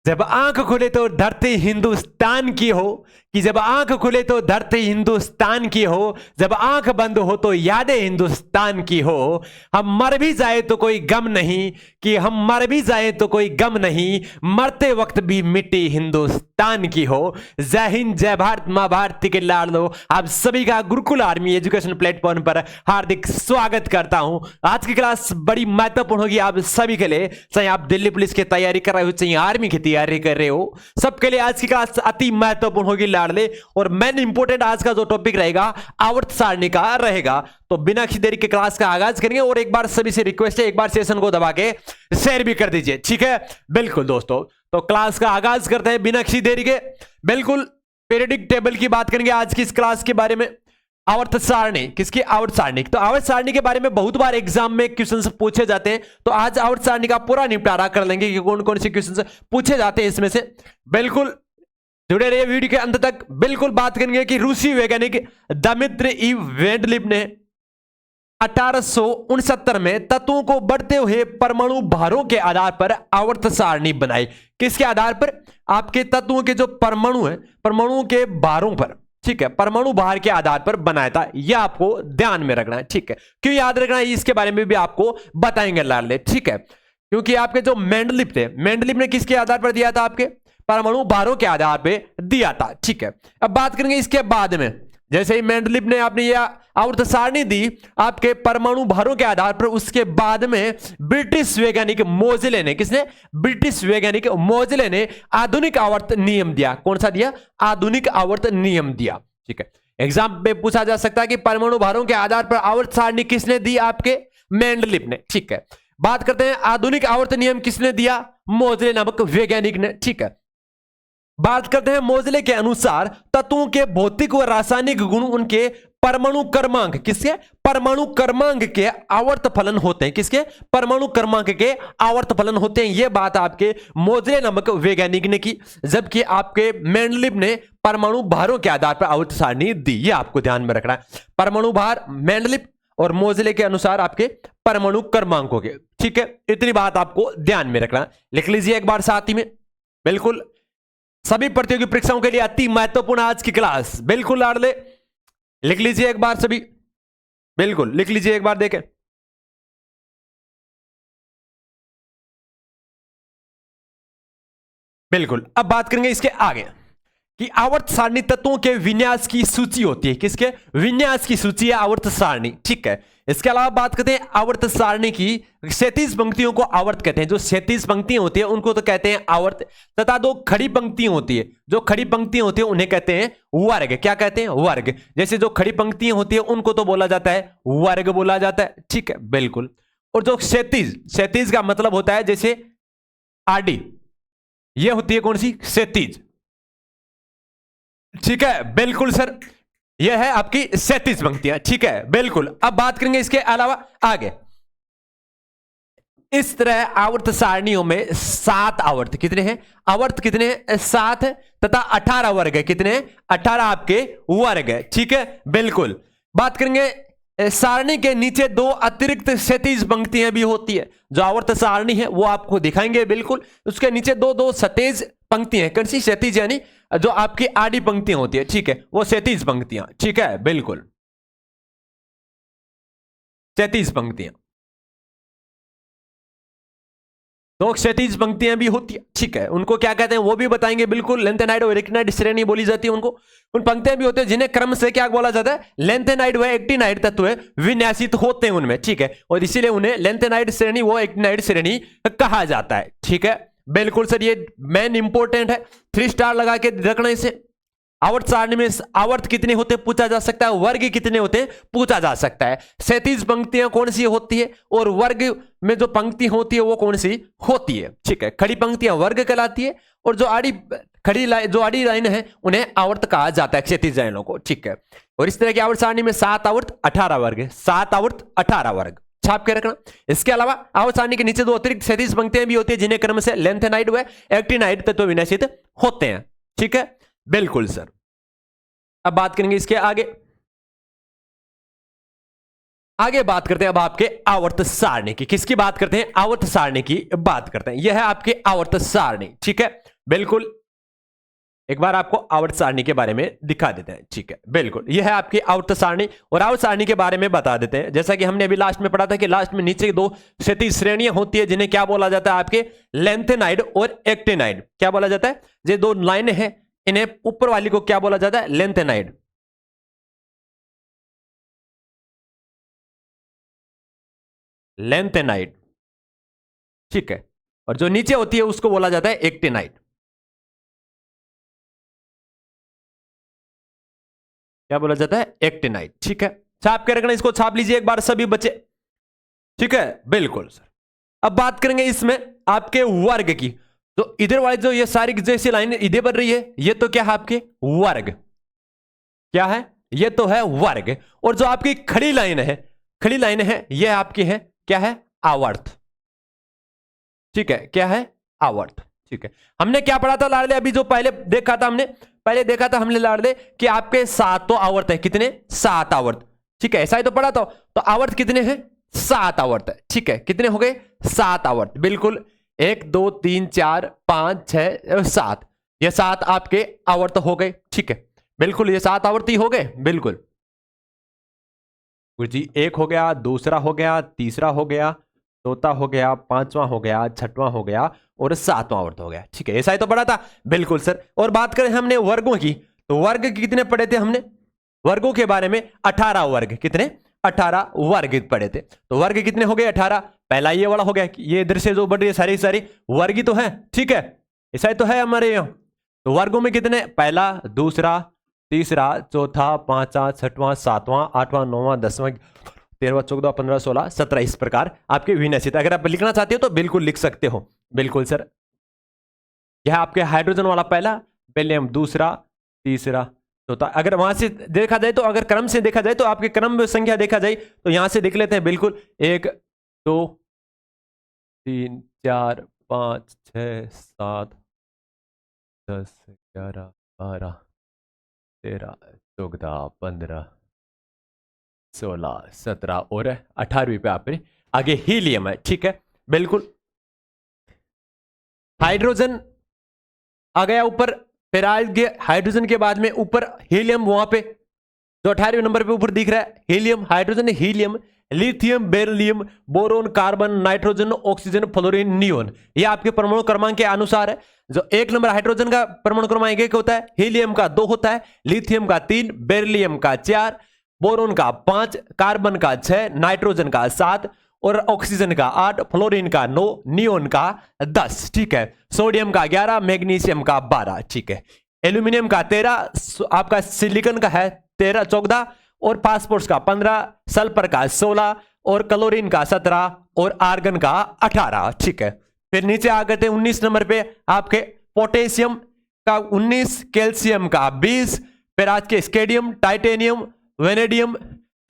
जब आंख खुले तो धरती हिंदुस्तान की हो, कि जब आंख खुले तो धरती हिंदुस्तान की हो, जब आंख बंद हो तो यादें हिंदुस्तान की हो। हम मर भी जाए तो कोई गम नहीं, कि हम मर भी जाए तो कोई गम नहीं, मरते वक्त भी मिट्टी हिंदुस्तान की हो। जय हिंद, जय भारत, मां भारती के लाडलो। आप सभी का गुरुकुल आर्मी एजुकेशन प्लेटफॉर्म पर हार्दिक स्वागत करता हूं। आज की क्लास बड़ी महत्वपूर्ण होगी आप सभी के लिए, चाहे आप दिल्ली पुलिस की तैयारी कर रहे हो, चाहे आर्मी की तैयारी कर रहे हो, सबके लिए आज की क्लास अति महत्वपूर्ण होगी लाडले। और मेन इंपोर्टेंट आज का जो टॉपिक रहेगा आवर्त सारणी का रहेगा। तो बिना किसी देरी के क्लास का आगाज करेंगे। और एक बार सभी से रिक्वेस्ट है, एक बार सेशन को दबा के शेयर भी कर दीजिए, ठीक है? बिल्कुल दोस्तों, तो क्लास का आगाज करते हैं बिना किसी देरी के। बिल्कुल पीरियडिक टेबल की बात करेंगे आज की इस क्लास के बारे में। आवर्त सारणी, किसकी? आवर्त सारणी। तो आवर्त सारणी के बारे में बहुत बार एग्जाम में क्वेश्चंस पूछे जाते हैं, तो आज आवर्त सारणी का पूरा निपटारा कर लेंगे कि कौन कौन से क्वेश्चंस पूछे जाते हैं इसमें से। बिल्कुल जुड़े रहिए वीडियो के अंत तक। बिल्कुल बात करेंगे कि रूसी वैज्ञानिक दिमित्री वेंडलीव ने 1869 में तत्वों को बढ़ते हुए परमाणु भारों के आधार पर आवर्त सारणी बनाई। किसके आधार पर? आपके तत्वों के जो परमाणु है, परमाणुओं के भारों पर, ठीक है, परमाणु भार के आधार पर बनाया था। यह आपको ध्यान में रखना है, ठीक है? क्यों याद रखना है इसके बारे में भी आपको बताएंगे लाडले, ठीक है? क्योंकि आपके जो मेंडलीव थे, मेंडलीव ने किसके आधार पर दिया था? आपके परमाणु भारों के आधार पर दिया था, ठीक है? अब बात करेंगे इसके बाद में, जैसे ही मेंडलीव ने आपने यह आवर्त सारणी दी आपके परमाणु भारों के आधार पर, उसके बाद में ब्रिटिश वैज्ञानिक मोजले ने, किसने? ब्रिटिश वैज्ञानिक मोजले ने आधुनिक आवर्त नियम दिया। कौन सा दिया? आधुनिक आवर्त नियम दिया, ठीक है? एग्जाम में पूछा जा सकता है कि परमाणु भारों के आधार पर आवर्त सारणी किसने दी? आपके मेंडलीव ने, ठीक है? बात करते हैं आधुनिक आवर्त नियम किसने दिया? मोजले नामक वैज्ञानिक ने, ठीक है? बात करते हैं मोजले के अनुसार तत्वों के भौतिक व रासायनिक गुण उनके परमाणु क्रमांक, किसके? परमाणु क्रमांक के आवर्त फलन होते हैं। किसके? परमाणु क्रमांक के आवर्त फलन होते हैं। यह बात आपके मोजले नामक वैज्ञानिक ने की, जबकि आपके मेंडलीव ने परमाणु भारों के आधार पर आवर्त सारणी दी। यह आपको ध्यान में रखना है। परमाणु भार मेंडलीव और मोजले के अनुसार आपके परमाणु क्रमांकों के, ठीक है? इतनी बात आपको ध्यान में रखना। लिख लीजिए एक बार साथ ही में। बिल्कुल सभी प्रतियोगी परीक्षाओं के लिए अति महत्वपूर्ण आज की क्लास। बिल्कुल लाडले लिख लीजिए एक बार सभी, बिल्कुल लिख लीजिए एक बार, देखें। बिल्कुल अब बात करेंगे इसके आगे कि आवर्त सारणी तत्वों के विन्यास की सूची होती है। किसके? विन्यास की सूची है आवर्त सारणी, ठीक है? इसके अलावा बात करते हैं आवर्त सारणी की क्षैतिज पंक्तियों को आवर्त कहते हैं। जो क्षैतिज पंक्तियां होती है उनको तो कहते हैं आवर्त, तथा दो खड़ी पंक्तियां होती है, जो खड़ी पंक्तियां होती है उन्हें कहते हैं वर्ग। क्या कहते हैं? वर्ग। जैसे जो खड़ी पंक्तियां होती है उनको तो बोला जाता है वर्ग बोला जाता है, ठीक है? बिल्कुल। और जो क्षैतिज, क्षैतिज का मतलब होता है जैसे आडी, ये होती है कौन सी? क्षैतिज, ठीक है? बिल्कुल सर, यह है आपकी क्षैतिज पंक्तियां, ठीक है? बिल्कुल। अब बात करेंगे इसके अलावा आगे। इस तरह आवर्त सारणियों में 7 आवर्त, कितने हैं? आवर्त कितने हैं? 7 है, तथा 18 वर्ग है। कितने हैं? 18 आपके वर्ग है, ठीक है? बिल्कुल। बात करेंगे सारणी के नीचे 2 अतिरिक्त क्षैतिज पंक्तियां भी होती है। जो आवर्त सारणी है वो आपको दिखाएंगे, बिल्कुल। उसके नीचे 2 क्षैतिज पंक्तियां, कौन सी? क्षैतिज यानी जो आपकी आड़ी पंक्तियां होती है, ठीक है? वो क्षैतिज पंक्तियां, ठीक है? बिल्कुल क्षैतिज पंक्तियां, 2 क्षैतिज पंक्तियां भी होती है, ठीक है? उनको क्या कहते हैं वो भी बताएंगे, बिल्कुल। लेंथेनाइड और एक्टिनाइड श्रेणी बोली जाती है उनको। उन पंक्तियां भी होते हैं जिन्हें क्रम से क्या बोला जाता है? लेंथेनाइड व एक्टिनाइड तत्व विन्यासित होते हैं उनमें, ठीक है? और इसीलिए उन्हें लेंथेनाइड श्रेणी व एक्टिनाइड श्रेणी कहा जाता है, ठीक है? बिल्कुल सर, ये मेन इंपोर्टेंट है, 3 स्टार लगा के रखना इसे। आवर्त सारणी में आवर्त कितने होते हैं पूछा जा सकता है, वर्ग कितने होते हैं पूछा जा सकता है। क्षैतिज पंक्तियां कौन सी होती है और वर्ग में जो पंक्ति होती है वो कौन सी होती है, ठीक है? खड़ी पंक्तियां वर्ग कहलाती है, और जो आड़ी खड़ी लाइन, जो आड़ी लाइन है उन्हें आवर्त कहा जाता है, क्षैतिज लाइनों को, ठीक है? और इस तरह की आवर्त सारणी में 7 आवर्त 18 वर्ग है, 7 आवर्त 18 वर्ग, छाप के रखना। इसके अलावा आवर्त सारणी के नीचे 2 अतिरिक्त क्षैतिज पंक्तियां भी होती है जिन्हें क्रम से लेंथेनाइड व एक्टिनाइड तत्व विन्यासित होते हैं, ठीक है? बिल्कुल सर। अब बात करेंगे इसके आगे। आगे बात करते हैं अब आपके आवर्त सारणी की। किसकी बात करते हैं? आवर्त सारणी की बात करते हैं। यह है आपके आवर्त सारणी, ठीक है? बिल्कुल एक बार आपको आवर्त सारणी के बारे में दिखा देते हैं। ठीक है, बिल्कुल यह है आपकी आवर्त सारणी, और आवर्त सारणी के बारे में बता देते हैं। जैसा कि हमने अभी लास्ट में पढ़ा था कि लास्ट में नीचे दो क्षैतिज श्रेणियां होती है जिन्हें क्या बोला जाता है, आपके लेंथेनाइड और एक्टिनाइड। क्या बोला जाता है? ये दो लाइनें हैं, इन्हें ऊपर वाली को क्या बोला जाता है? लेंथेनाइड। लेंथेनाइड, ठीक है, और जो नीचे होती है उसको बोला जाता है एक्टिनाइड। क्या बोला जाता है? एक्टिनाइड। ठीक है, छाप के रखना, इसको छाप लीजिए एक बार सभी बच्चे। ठीक है, बिल्कुल सर। अब बात करेंगे इसमें आपके वर्ग की। तो इधर वाली जो ये सारी जैसी लाइन इधर बन रही है, ये तो क्या है? आपके वर्ग। क्या है? ये तो है वर्ग। और जो आपकी खड़ी लाइन है, खड़ी लाइन है, ये आपकी है क्या है? आवर्त। ठीक है, क्या है? आवर्त। ठीक है, हमने क्या पढ़ा था लाडले? अभी जो पहले देखा था हमने, हमने लाडले कि आपके 7 तो आवर्त है। कितने? 7 आवर्त। ठीक है, ऐसा ही तो पढ़ा था। तो आवर्त कितने हैं? 7 आवर्त है। ठीक है, कितने हो गए? 7 आवर्त। बिल्कुल, 1 2 3 4 5 6 7, ये 7 आपके आवर्त हो गए। ठीक है, बिल्कुल ये 7 आवर्त ही हो गए। बिल्कुल जी, एक हो गया, दूसरा हो गया, तीसरा हो गया, चौथा हो गया, पांचवा हो गया, छठवां हो गया और 7वां आवर्त हो गया। ठीक है, ऐसा ही तो पढ़ा था। बिल्कुल सर। और बात करें हमने वर्गों की, तो वर्ग कितने पढ़े थे हमने? वर्गों के बारे में 18 वर्ग। कितने? 18 वर्ग पढ़े थे। तो वर्ग कितने हो गए? 18। पहला ये वाला हो गया, ये इधर से जो बढ़ रही है सारी सारी वर्ग ही तो है। ठीक है, ऐसा ही तो है हमारे यहाँ। तो वर्गों में कितने? पहला, दूसरा, तीसरा, चौथा, पांचवा, छठवां, सातवां, आठवां, नौवां, 10वां, 13वां, 14वां, 15वां, 16, 17, इस प्रकार आपके विन्यासित। अगर आप लिखना चाहते हो तो बिल्कुल लिख सकते हो। बिल्कुल सर। यह आपके हाइड्रोजन वाला पहला, बेरिलियम दूसरा, तीसरा, चौथा। अगर वहां से देखा जाए तो, अगर क्रम से देखा जाए तो, आपके क्रम में संख्या देखा जाए तो यहां से देख लेते हैं। बिल्कुल 1 2 3 4 5 6 7 10 11 12 13 14 15 16 17 और 18वीं पे आप आगे हीलियम है। ठीक है, बिल्कुल हाइड्रोजन आ गया ऊपर, फिर आगे हाइड्रोजन के बाद में ऊपर हीलियम, वहां पे जो 18वें नंबर पे ऊपर दिख रहा है helium, hydrogen, helium, lithium, beryllium, boron, carbon, nitrogen, oxygen, fluorine, neon. ये आपके परमाणु क्रमांक के अनुसार है। जो 1 नंबर हाइड्रोजन का परमाणु क्रमांक 1 होता है, हीलियम का 2 होता है, लिथियम का 3, बेरिलियम का 4, बोरोन का 5, कार्बन का 6, नाइट्रोजन का 7 और ऑक्सीजन का 8, फ्लोरीन का 9, नियोन का 10। ठीक है, सोडियम का 11, मैग्नीशियम का 12। ठीक है, एल्यूमिनियम का 13, आपका सिलिकॉन का है 13 14 और फास्फोरस का 15, सल्फर का 16 और क्लोरीन का 17 और आर्गन का 18। ठीक है, फिर नीचे आ गए थे 19 नंबर पे आपके पोटेशियम का 19, कैल्शियम का 20, फिर आज के स्केडियम, टाइटेनियम, वेनेडियम,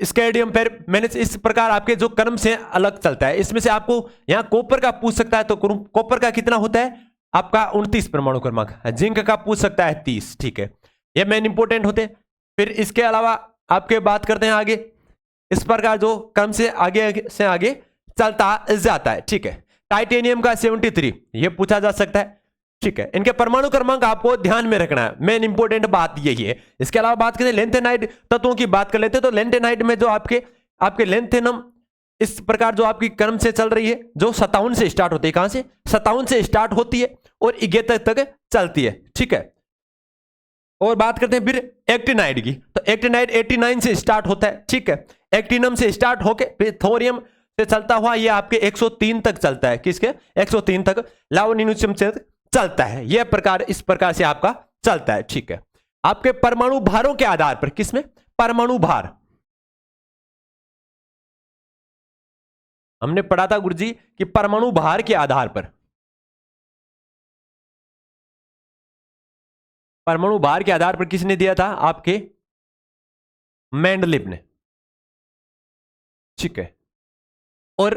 स्केडियम। फिर मैंने इस प्रकार आपके जो क्रम से अलग चलता है। इसमें से आपको यहां कॉपर का पूछ सकता है, तो कॉपर का कितना होता है आपका? 29 परमाणु क्रमांक। जिंक का पूछ सकता है 30। ठीक है, ये मेन इंपोर्टेंट होते हैं। फिर इसके अलावा आपके बात करते हैं आगे, इस प्रकार जो क्रम से आगे चलता जाता है। ठीक है, टाइटेनियम का 73, ये पूछा जा सकता है। ठीक है, इनके परमाणु क्रमांक आपको ध्यान में रखना है, मेन इंपोर्टेंट बात यही है। इसके अलावा बात करें लेंथेनाइड तत्वों की बात कर लेते हैं, तो लेंथेनाइड में जो आपके लेंथेनम इस प्रकार जो आपकी क्रम से चल रही है, जो 57 से स्टार्ट होती है। कहां से? 57 से स्टार्ट होती है और 11 तक चलती है। ठीक है, और बात करते हैं फिर एक्टिनाइड की, तो एक्टिनाइड 89 से स्टार्ट होता है। ठीक है, एक्टिनम से स्टार्ट होके फिर थोरियम से चलता हुआ ये आपके 103 तक चलता है। किसके? 103 तक। लावोनियम से चलता है। यह प्रकार इस प्रकार से आपका चलता है। ठीक है, आपके परमाणु भारों के आधार पर, किसमें? परमाणु भार। हमने पढ़ा था गुरुजी कि परमाणु भार के आधार पर, परमाणु भार के आधार पर किसने दिया था? आपके मेंडलीव ने। ठीक है, और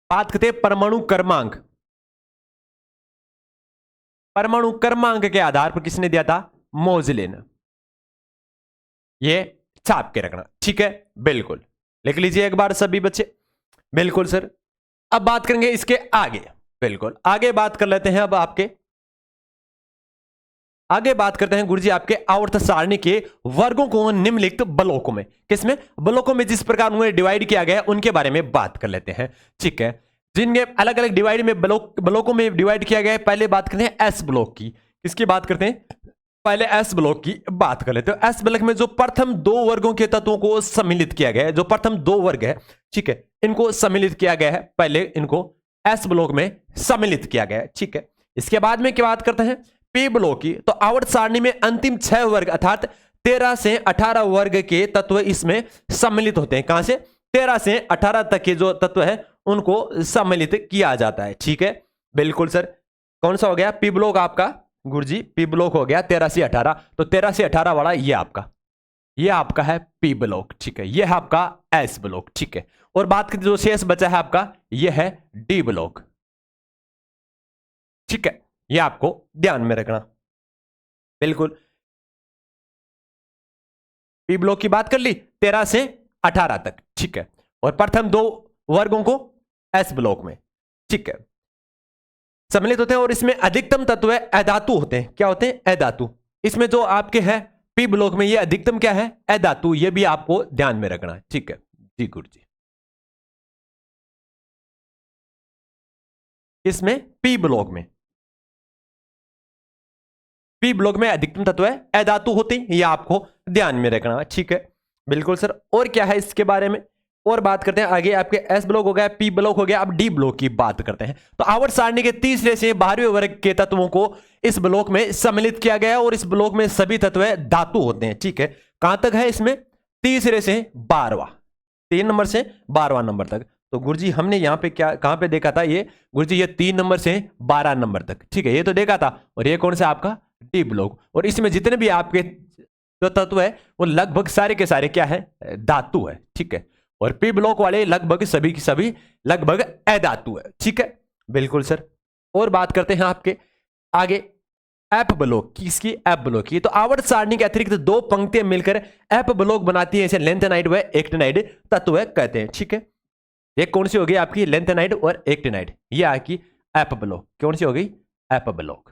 बात करते हैं परमाणु क्रमांक। परमाणु क्रमांक के आधार पर किसने दिया था? मोजले ने। ये छाप के रखना। ठीक है, बिल्कुल लिख लीजिए एक बार सभी बच्चे। बिल्कुल सर। अब बात करेंगे इसके आगे। बिल्कुल आगे बात कर लेते हैं अब आपके आगे बात करते हैं गुरुजी आपके आवर्त सारणी के वर्गों को निम्नलिखित ब्लॉकों में, किसमें, ब्लॉकों में जिस प्रकार उन्हें डिवाइड किया गया है उनके बारे में बात कर लेते हैं। ठीक है, जिनके अलग अलग डिवाइड में ब्लॉकों में डिवाइड किया गया है। पहले बात करते हैं एस ब्लॉक की। किसकी बात करते हैं, पहले एस ब्लॉक की बात कर लेते हैं। एस ब्लॉक में जो प्रथम 2 वर्गों के तत्वों को सम्मिलित किया गया है, जो प्रथम 2 वर्ग है, ठीक है, इनको सम्मिलित किया गया है, पहले इनको एस ब्लॉक में सम्मिलित किया गया है। ठीक है, इसके बाद में क्या बात करते हैं पी ब्लॉक की। तो आवर्त सारणी में अंतिम 6 वर्ग अर्थात 13 से 18 वर्ग के तत्व इसमें सम्मिलित होते हैं। कहां से, 13 से 18 तक के जो तत्व है उनको सम्मिलित किया जाता है। ठीक है, बिल्कुल सर। कौन सा हो गया पी ब्लॉक आपका गुरुजी, पी ब्लॉक हो गया 13 से 18। तो 13 से 18 वाला ये आपका है पी ब्लॉक। ठीक है, ये है आपका एस ब्लॉक। ठीक है, और बात करें जो शेष बचा है आपका, ये है डी ब्लॉक। ठीक है, ये आपको ध्यान में रखना। बिल्कुल, पी ब्लॉक की बात कर ली 13 से 18 तक। ठीक है, और प्रथम 2 वर्गों को एस ब्लॉक में, ठीक है, सम्मिलित होते हैं। और इसमें अधिकतम तत्व अधातु होते हैं। क्या होते हैं, अधातु। इसमें जो आपके है पी ब्लॉक में ये अधिकतम क्या है, अधातु। ये भी आपको ध्यान में रखना है। ठीक है जी गुरु जी। इसमें पी ब्लॉक में अधिकतम तत्व है अधातु होते हैं, ये आपको ध्यान में रखना है। ठीक है, बिल्कुल सर। और क्या है इसके बारे में और बात करते हैं आगे। आपके एस ब्लॉक हो गया, पी ब्लॉक हो गया, अब डी ब्लॉक की बात करते हैं। तो आवर्त सारणी के तीसरे से 12वें वर्ग के तत्वों को इस ब्लॉक में सम्मिलित किया गया और इस ब्लॉक में सभी तत्व धातु होते हैं। ठीक है, कहां तक है इसमें, तीसरे से 12वां, 3 नंबर से 12वां नंबर तक। तो गुरुजी हमने यहाँ पे क्या कहां पे देखा था, ये गुरुजी ये 3 नंबर से 12 नंबर तक। ठीक है, ये तो देखा था। और ये कौन सा आपका डी ब्लॉक। और इसमें जितने भी आपके जो तत्व है वो लगभग सारे के सारे क्या है, धातु है। ठीक है, और पी ब्लॉक वाले लगभग सभी की सभी लगभग अधातु है। ठीक है, बिल्कुल सर। और बात करते हैं आपके आगे एप ब्लॉक की, इसकी एप ब्लॉक की। तो आवर्त सारणी के अतिरिक्त 2 पंक्तियां मिलकर एप ब्लॉक बनाती है, इसे लेंथेनाइड व एक्टिनाइड तत्व कहते हैं। ठीक है, एक कौन सी हो गई आपकी, लेंथेनाइड और एक्टिनाइड। ये आपकी एप ब्लॉक कौन सी हो गई, एप ब्लॉक।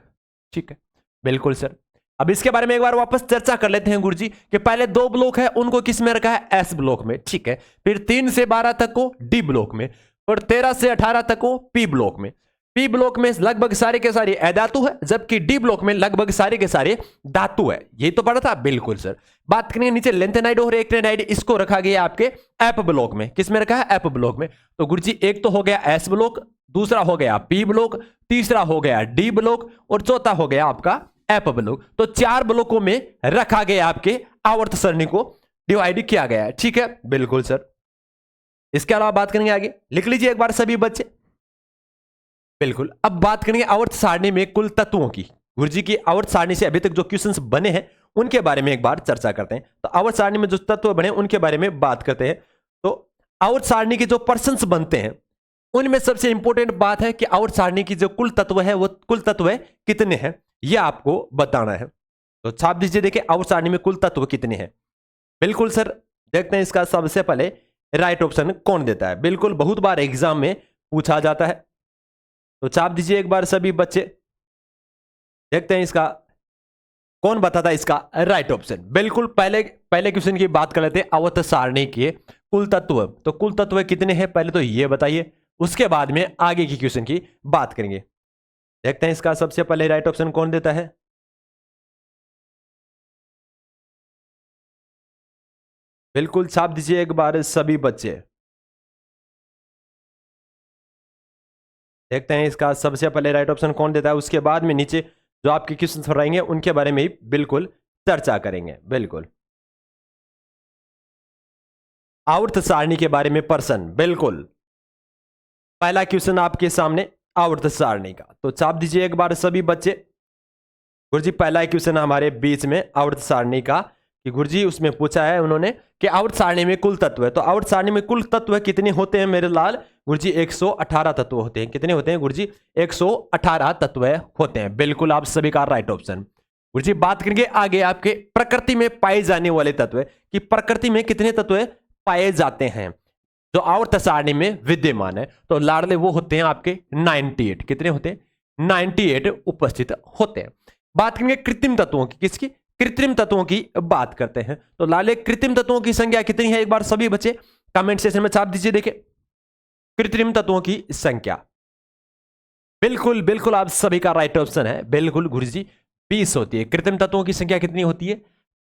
ठीक है, बिल्कुल सर। अब इसके बारे में एक बार वापस चर्चा कर लेते हैं गुरुजी कि पहले 2 ब्लॉक है उनको किस में रखा है, एस ब्लॉक में। ठीक है, फिर 3 से 12 तक को डी ब्लॉक में और 13 से 18 तक को पी ब्लॉक में। पी ब्लॉक में लगभग सारे के सारे अधातु है, जबकि डी ब्लॉक में लगभग सारे के सारे धातु है। ये तो पढ़ा था, बिल्कुल सर। बात करेंगे नीचे लेंथेनाइड और एक्टिनाइड, इसको रखा गया आपके एप ब्लॉक में। किस में रखा है, एप ब्लॉक में। तो गुरुजी एक तो हो गया एस ब्लॉक, दूसरा हो गया पी ब्लॉक, तीसरा हो गया डी ब्लॉक और चौथा हो गया आपका एप ब्लॉक। तो 4 ब्लॉकों में रखा गया आपके आवर्त सारणी को डिवाइड किया गया है। ठीक है, बिल्कुल सर। इसके अलावा बात करेंगे आगे, लिख लीजिए एक बार सभी बच्चे। बिल्कुल, अब बात करेंगे आवर्त सारणी में कुल तत्वों की। गुरुजी की आवर्त सारणी से अभी तक जो क्वेश्चंस बने हैं उनके बारे में एक बार चर्चा करते हैं। तो आवर्त सारणी में जो तत्व बने उनके बारे में बात करते हैं। तो आवर्त सारणी के जो पर्सन्स बनते हैं उनमें सबसे इंपॉर्टेंट बात है कि आवर्त सारणी की जो कुल तत्व है वो कुल तत्व कितने हैं ये आपको बताना है। तो छाप दीजिए, देखिए आवर्त सारणी में कुल तत्व कितने हैं। बिल्कुल सर, देखते हैं इसका सबसे पहले राइट ऑप्शन कौन देता है। बिल्कुल, बहुत बार एग्जाम में पूछा जाता है। तो छाप दीजिए एक बार सभी बच्चे, देखते हैं इसका कौन बताता है इसका राइट ऑप्शन। बिल्कुल, पहले क्वेश्चन की बात कर लेते हैं, आवर्त सारणी के कुल तत्व। तो कुल तत्व कितने हैं पहले तो ये बताइए, उसके बाद में आगे की क्वेश्चन की बात करेंगे। देखते हैं इसका सबसे पहले राइट ऑप्शन कौन देता है। बिल्कुल, छाप दीजिए एक बार सभी बच्चे, देखते हैं इसका सबसे पहले राइट ऑप्शन कौन देता है। उसके बाद में नीचे जो आपके क्वेश्चन रहेंगे उनके बारे में बिल्कुल चर्चा करेंगे। बिल्कुल, आवर्त सारणी के बारे में प्रश्न, बिल्कुल पहला क्वेश्चन आपके सामने आवर्त सारणी का। तो छाप दीजिए एक बार सभी बच्चे। गुरुजी पहला क्वेश्चन हमारे बीच में आवर्त सारणी का कि गुरुजी उसमें पूछा है उन्होंने कि आवर्त सारणी में कुल तत्व है। तो आवर्त सारणी में कुल तत्व कितने होते हैं मेरे लाल, गुरुजी 118 तत्व होते हैं। कितने होते हैं गुरुजी, 118 तत्व होते हैं। बिल्कुल, आप सभी का राइट ऑप्शन। गुरुजी बात करेंगे आगे आपके प्रकृति में पाए जाने वाले तत्व कि प्रकृति में कितने तत्व पाए जाते हैं जो आवर्त सारणी में विद्यमान है। तो लाडले वो होते हैं आपके 98। कितने होते हैं, 98 उपस्थित होते हैं। बात करेंगे कृत्रिम तत्वों की, किसकी? कृत्रिम तत्वों की बात करते हैं। तो लाले कृत्रिम तत्वों की संख्या कितनी है, एक बार सभी बच्चे कमेंट सेक्शन में छाप दीजिए। देखिए कृत्रिम तत्वों की संख्या, बिल्कुल बिल्कुल आप सभी का राइट ऑप्शन है, बिल्कुल गुरुजी 20 होती है। कृत्रिम तत्वों की संख्या कितनी होती है?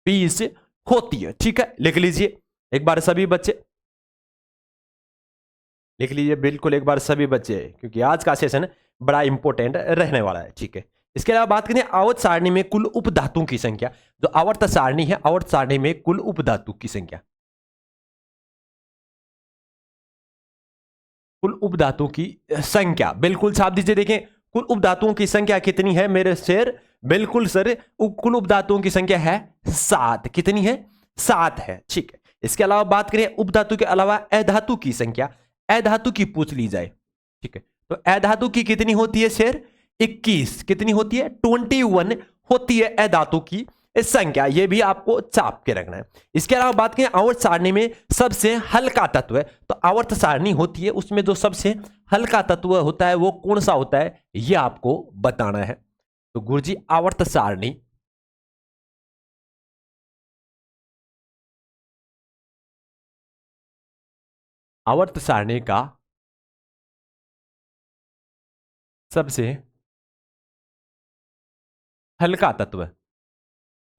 20 होती है। ठीक है, लिख लीजिए एक बार सभी बच्चे, लिख लीजिए बिल्कुल एक बार सभी बच्चे, क्योंकि आज का सेशन बड़ा इंपॉर्टेंट रहने वाला है। ठीक है, इसके अलावा बात करें आवर्त सारणी में कुल उपधातुओं की संख्या। जो आवर्त सारणी है, आवर्त सारणी में कुल उपधातु की संख्या, कुल उपधातुओं की संख्या बिल्कुल छाप दीजिए। देखें कुल उपधातुओं की संख्या कितनी है मेरे शेर? बिल्कुल सर, कुल उपधातुओं की संख्या है 7। कितनी है? 7 है। ठीक है, इसके अलावा बात करें उपधातु के अलावा अधातु की संख्या, अधातु की पूछ ली जाए। ठीक है, तो अधातु की कितनी होती है शेर? 21। कितनी होती है? 21 होती है अधातु की संख्या। ये भी आपको चाप के रखना है। इसके अलावा बात करें आवर्त सारणी में सबसे हल्का तत्व है, तो आवर्त सारणी होती है उसमें जो सबसे हल्का तत्व होता है वो कौन सा होता है, ये आपको बताना है। तो गुरुजी आवर्त सारणी, आवर्त सारणी का सबसे हल्का तत्व,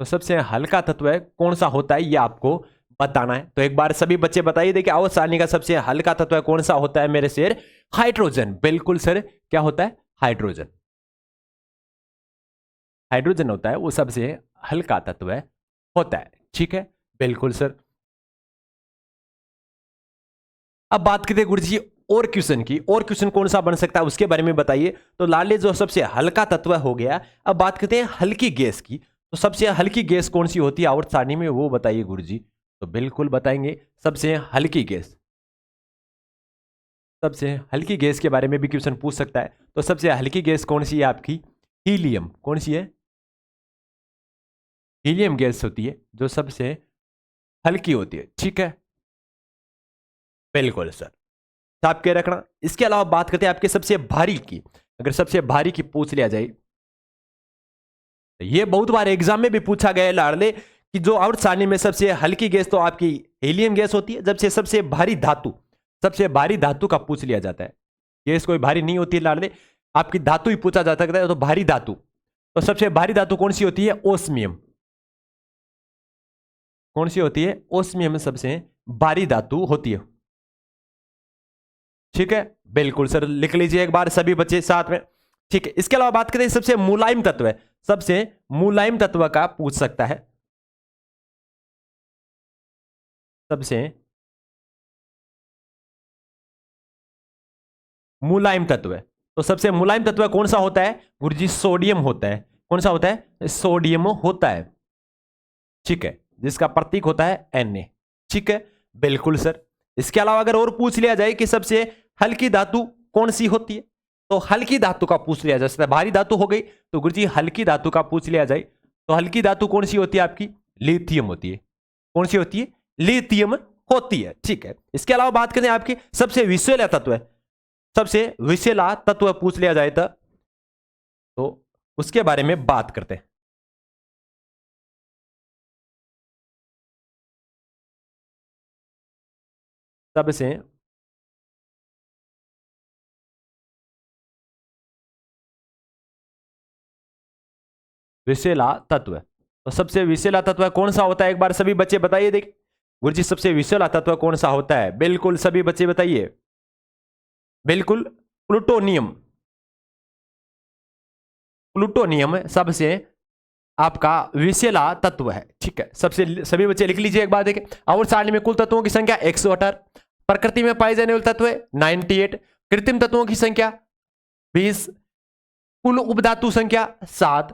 तो सबसे हल्का तत्व कौन सा होता है ये आपको बताना है। तो एक बार सभी बच्चे बताइए। देखिए आवर्त सारणी का सबसे हल्का तत्व कौन सा होता है मेरे शेर? हाइड्रोजन। बिल्कुल सर, क्या होता है? हाइड्रोजन। हाइड्रोजन होता है वो सबसे हल्का तत्व होता है। ठीक है, बिल्कुल सर। अब बात करते हैं गुरुजी और क्वेश्चन की, और क्वेश्चन कौन सा बन सकता है उसके बारे में बताइए। तो लाले जो सबसे हल्का तत्व हो गया। अब बात करते हैं हल्की गैस की, तो सबसे हल्की गैस कौन सी होती है आवर्त सारणी में, वो बताइए गुरुजी। तो बिल्कुल बताएंगे सबसे हल्की गैस, सबसे हल्की गैस के बारे में भी क्वेश्चन पूछ सकता है। तो सबसे हल्की गैस कौन सी है आपकी? हीलियम। कौन सी है? हीलियम गैस होती है जो सबसे हल्की होती है। ठीक है, बिल्कुल सर, छाप के रखना। इसके अलावा बात करते हैं आपके सबसे भारी की। अगर सबसे भारी की पूछ लिया जाए, तो ये बहुत बार एग्जाम में भी पूछा गया है लाडले कि जो आवर्त सारणी में सबसे हल्की गैस तो आपकी हीलियम गैस होती है, जब से सबसे भारी धातु, सबसे भारी धातु का पूछ लिया जाता है। गैस कोई भारी नहीं होती है लाडले, आपकी धातु ही पूछा जा सकता है। तो भारी धातु, तो सबसे भारी धातु कौन सी होती है? ओस्मियम। कौन सी होती है? ओस्मियम सबसे भारी धातु होती है। ठीक है, बिल्कुल सर, लिख लीजिए एक बार सभी बच्चे साथ में। ठीक है, इसके अलावा बात करें सबसे मुलायम तत्व है, सबसे मुलायम तत्व का पूछ सकता है। सबसे मुलायम तत्व है, तो सबसे मुलायम तत्व कौन सा होता है गुरुजी? सोडियम होता है। कौन सा होता है? सोडियम होता है। ठीक है, जिसका प्रतीक होता है Na। ठीक है, बिल्कुल सर। इसके अलावा अगर और पूछ लिया जाए कि सबसे हल्की धातु कौन सी होती है, तो हल्की धातु का पूछ लिया जा सकता है। भारी धातु हो गई, तो गुरुजी हल्की धातु का पूछ लिया जाए, तो हल्की धातु कौन सी होती है आपकी? लिथियम होती है। कौन सी होती है? लिथियम होती है। ठीक है, इसके अलावा बात करें आपकी सबसे विषैला तत्व है, सबसे विषैला तत्व पूछ लिया जाए तो उसके बारे में बात करते हैं। सबसे विषैला तत्व, तो सबसे विषैला तत्व कौन सा होता है एक बार सभी बच्चे बताइए। देख गुरुजी सबसे विषैला तत्व कौन सा होता है? बिल्कुल सभी बच्चे बताइए। बिल्कुल प्लूटोनियम। प्लूटोनियम सबसे आपका विषैला तत्व है। ठीक है, सबसे सभी बच्चे लिख लीजिए एक बार। देखें आवर्त सारणी में कुल तत्वों की संख्या 118, प्रकृति में पाए जाने वाले तत्व 98, कृत्रिम तत्वों की संख्या 20, कुल उपधातु संख्या 7,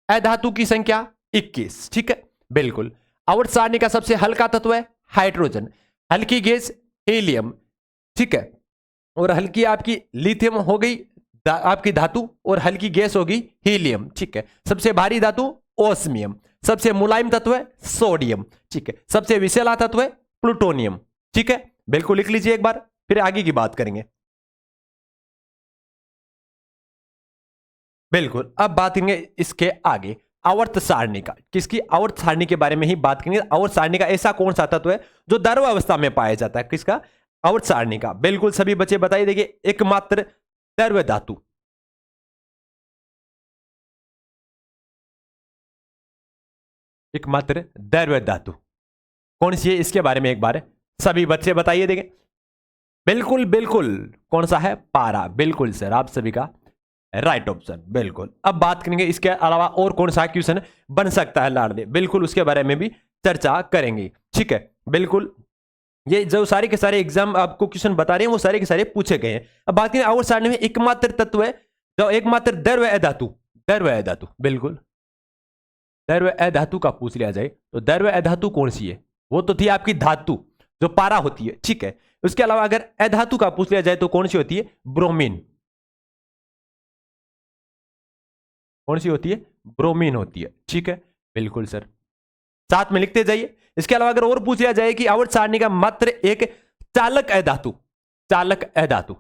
अधातु की संख्या 21। ठीक है, बिल्कुल। आवर्त सारणी का सबसे हल्का तत्व है हाइड्रोजन, हल्की गैस हीलियम। ठीक है, और हल्की आपकी लिथियम हो गई आपकी धातु, और हल्की गैस होगी हीलियम। ठीक है, सबसे भारी धातु ओस्मियम, सबसे मुलायम तत्व है सोडियम। ठीक है, सबसे विषैला तत्व है प्लूटोनियम। ठीक है, बिल्कुल लिख लीजिए एक बार, फिर आगे की बात करेंगे। बिल्कुल। अब बात करेंगे इसके आगे आवर्त सारणी का। किसकी? आवर्त सारणी के बारे में ही बात करेंगे। आवर्त सारणी का ऐसा कौन सा तत्व है जो द्रव अवस्था में पाया जाता है? किसका? आवर्त सारणी का। बिल्कुल सभी बच्चे बताइए। देखिए, एकमात्र द्रव्य धातु, एकमात्र द्रव्य धातु कौन सी है? इसके बारे में एक बार सभी बच्चे बताइए। देखें, बिल्कुल बिल्कुल, कौन सा है? पारा। बिल्कुल सर, आप सभी का राइट ऑप्शन। बिल्कुल। अब बात करेंगे इसके अलावा और कौन सा क्वेश्चन बन सकता है लाडले, बिल्कुल उसके बारे में भी चर्चा करेंगे। ठीक है, बिल्कुल। ये जो सारे के सारे एग्जाम आपको क्वेश्चन बता रहे हैं वो सारे के सारे पूछे गए हैं। अब बात करें आवर्त सारणी में एकमात्र तत्व है जो एकमात्र द्रव्य अधातु, द्रव्य अधातु। बिल्कुल, द्रव्य अधातु का पूछ लिया जाए तो द्रव्य अधातु कौन सी है? वो तो थी आपकी धातु जो पारा होती है। ठीक है, उसके अलावा अगर अधातु का पूछ लिया जाए तो कौन सी होती है? ब्रोमीन। कौन सी होती है? ब्रोमीन होती है। ठीक है, बिल्कुल सर, साथ में लिखते जाइए। इसके अलावा अगर और पूछ लिया जाए कि आवर्त सारणी का मात्र एक चालक अधातु, चालक अधातु,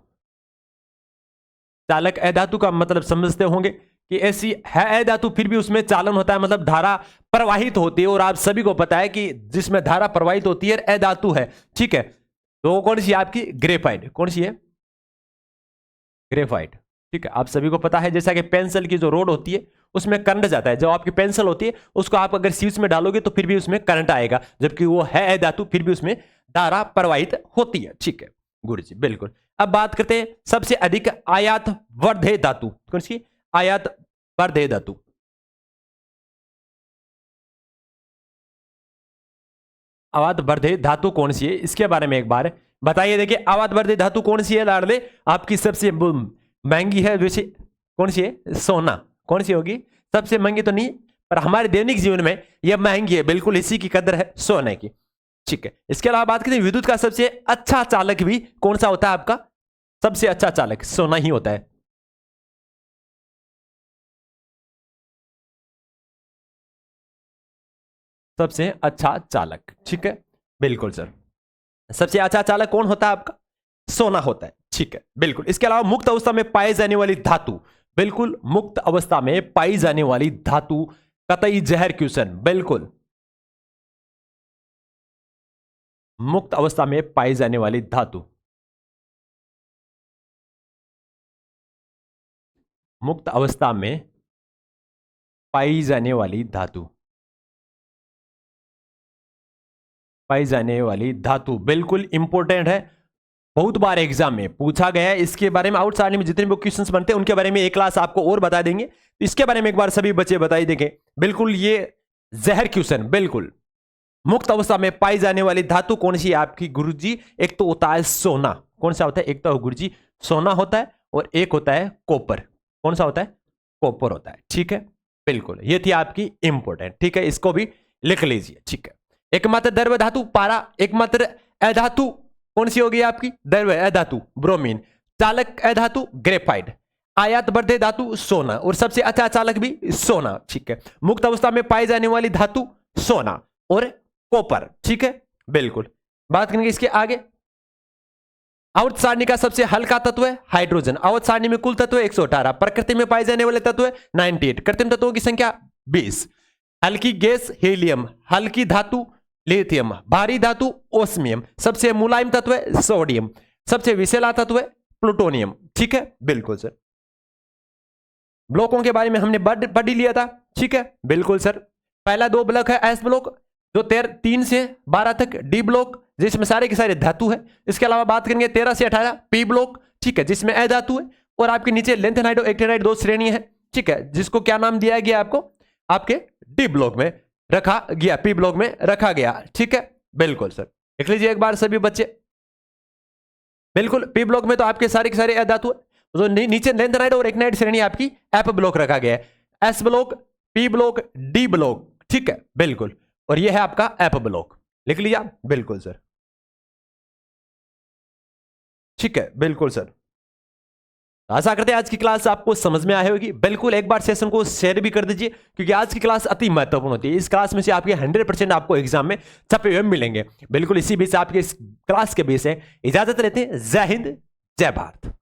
चालक अधातु का मतलब समझते होंगे कि ऐसी है अधातु फिर भी उसमें चालन होता है, मतलब धारा प्रवाहित होती है। और आप सभी को पता है कि जिसमें धारा प्रवाहित होती है अधातु है। ठीक है, तो वो कौन सी है आपकी? ग्रेफाइट। कौन सी है? ग्रेफाइट। ठीक है, आप सभी को पता है जैसा कि पेंसिल की जो रोड होती है उसमें करंट जाता है। जो आपकी पेंसिल होती है उसको आप अगर स्विच में डालोगे तो फिर भी उसमें करंट आएगा, जबकि वो है धातु फिर भी उसमें धारा प्रवाहित होती है। ठीक है गुरु जी, बिल्कुल। अब बात करते हैं सबसे अधिक आयात वर्धे धातु। कौन सी? आयात वर्धे धातु। आवात वर्धे धातु कौन सी है? इसके बारे में एक बार बताइए। देखिए, आवात वर्धे धातु कौन सी है लाडले? आपकी सबसे महंगी है वैसे कौन सी है? सोना। कौन सी होगी? सबसे महंगी तो नहीं, पर हमारे दैनिक जीवन में यह महंगी है। बिल्कुल इसी की कदर है सोने की। ठीक है, इसके अलावा बात करें विद्युत का सबसे अच्छा चालक भी कौन सा होता है आपका? सबसे अच्छा चालक सोना ही होता है। सबसे अच्छा चालक। ठीक है, बिल्कुल सर, सबसे अच्छा चालक कौन होता है आपका? सोना होता है। ठीक है, बिल्कुल। इसके अलावा मुक्त अवस्था में पाई जाने वाली धातु। बिल्कुल, मुक्त अवस्था में पाई जाने वाली धातु कतई जहर क्वेश्चन। बिल्कुल, मुक्त अवस्था में पाई जाने वाली धातु, मुक्त अवस्था में पाई जाने वाली धातु, पाई जाने वाली धातु बिल्कुल इंपॉर्टेंट है, बहुत बार एग्जाम में पूछा गया है। इसके बारे में आउट सारणी में जितने भी क्वेश्चंस बनते हैं उनके बारे में एक क्लास आपको और बता देंगे। तो इसके बारे में एक बार सभी बच्चे बताइए। देखें, बिल्कुल ये जहर क्वेश्चन। बिल्कुल, मुक्त अवस्था में पाई जाने वाली धातु कौन सी है आपकी गुरुजी? एक तो होता है सोना। कौन सा होता है? एक तो गुरुजी सोना होता है और एक होता है कॉपर। कौन सा होता है? कॉपर होता है। ठीक है, बिल्कुल, ये थी आपकी इंपॉर्टेंट। ठीक है, इसको भी लिख लीजिए। ठीक है, एकमात्र द्रव्य धातु पारा, एकमात्र अधातु कौन सी होगी आपकी? द्रव्य अधातु ब्रोमीन, चालक अधातु ग्रेफाइट, आयात वर्धे धातु सोना, और सबसे अच्छा चालक भी सोना। ठीक है, मुक्त अवस्था में पाई जाने वाली धातु सोना और कॉपर। ठीक है, बिल्कुल। बात करेंगे इसके आगे। आवर्त सारणी का सबसे हल्का तत्व है हाइड्रोजन। आवर्त सारणी में कुल तत्व 118, प्रकृति में पाए जाने वाले तत्व है 98, कृत्रिम तत्वों की संख्या 20। हल्की गैस हीलियम, हल्की धातु लिथियम, भारी धातु ओस्मियम, सबसे मुलायम तत्व है सोडियम, सबसे विषैला तत्व है प्लूटोनियम। ठीक है, बिल्कुल सर। ब्लॉकों के बारे में हमने पढ़ लिया था। ठीक है, बिल्कुल सर। पहला 2 ब्लॉक है एस ब्लॉक जो 3 से 12 तक, डी ब्लॉक जिसमें सारे के सारे धातु है। इसके अलावा बात करेंगे 13 से 18 पी ब्लॉक। ठीक है, जिसमें अधातु है। और आपके नीचे लेंथेनाइड और एक्टिनाइड 2 श्रेणी है। ठीक है, जिसको क्या नाम दिया गया आपको? आपके डी ब्लॉक में रखा गया, पी ब्लॉक में रखा गया। ठीक है, बिल्कुल सर, देख लीजिए एक बार सभी बच्चे। बिल्कुल, पी ब्लॉक में तो आपके सारे के सारे अधातु है। तो नीचे लेंथेनाइड और एक्टिनाइड श्रेणी आपकी एफ ब्लॉक रखा गया है। S block, P block, D block. ठीक है, बिल्कुल, और यह है आपका एफ ब्लॉक। लिख लिया? बिल्कुल सर। ठीक है, बिल्कुल सर। आशा करते हैं आज की क्लास आपको समझ में आई होगी। बिल्कुल एक बार सेशन को शेयर भी कर दीजिए, क्योंकि आज की क्लास अति महत्वपूर्ण होती है। इस क्लास में से आपके 100% आपको एग्जाम में छपे हुए मिलेंगे। बिल्कुल इसी बीच आपके इस क्लास के बीच से इजाजत लेते हैं। जय हिंद, जय भारत।